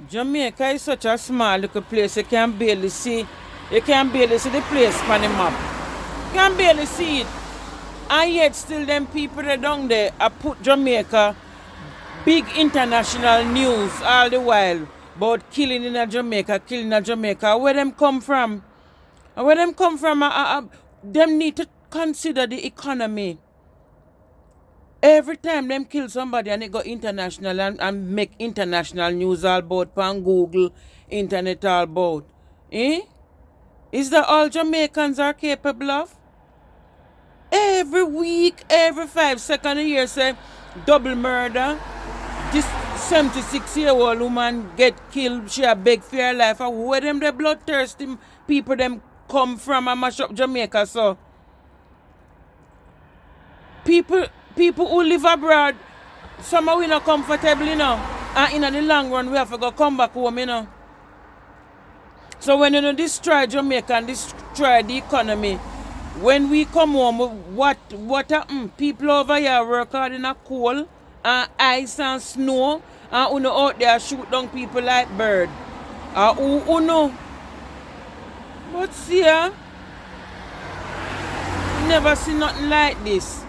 Jamaica is such a small little place. You can barely see the place on the map. You can barely see it. And yet still them people that down there are put Jamaica big international news all the while about killing in a Jamaica, killing in Jamaica. Where them come from? And where them come from, them need to consider the economy. Every time them kill somebody and they go international and make international news all about on Google, internet all about. Eh? Is that all Jamaicans are capable of? Every week, every 5 seconds a year say double murder. This 76-year-old woman get killed, she a beg for her life. And where them the bloodthirsty people them come from and mash up Jamaica so? People who live abroad, some are we not comfortable, you know. And in the long run, we have to go come back home, you know. So when you destroy Jamaica and destroy the economy, when we come home, what happen? People over here work hard in a cold and ice and snow, and uno out there shoot down people like bird. Who know? But see, never see nothing like this.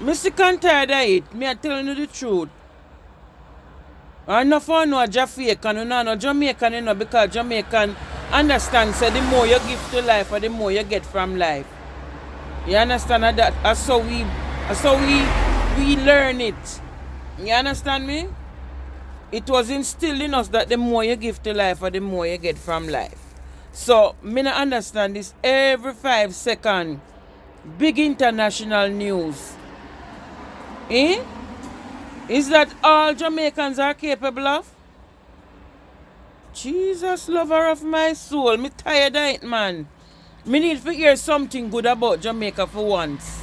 I'm sick and tired of it. Me telling you the truth. I know for no Jamaican, you know, no Jamaican, you know, because Jamaican understand say the more you give to life or the more you get from life. You understand that? That's how we learn it. You understand me? It was instilled in us that the more you give to life or the more you get from life. So, me not understand this every 5 seconds. Big international news. Eh? Is that all Jamaicans are capable of? Jesus, lover of my soul. Me tired of it, man. Me need to hear something good about Jamaica for once.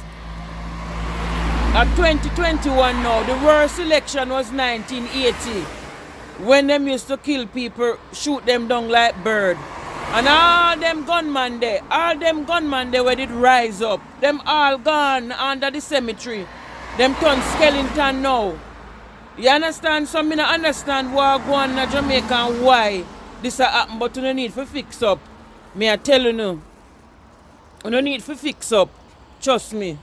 At 2021 now, the worst election was 1980. When them used to kill people, shoot them down like bird. And all them gunmen there where did rise up. Them all gone under the cemetery. Them turn skeleton now. You understand? So me not understand what go on in Jamaica and why this happen, but you no need to fix up. Me I tell you no. You no need to fix up. Trust me.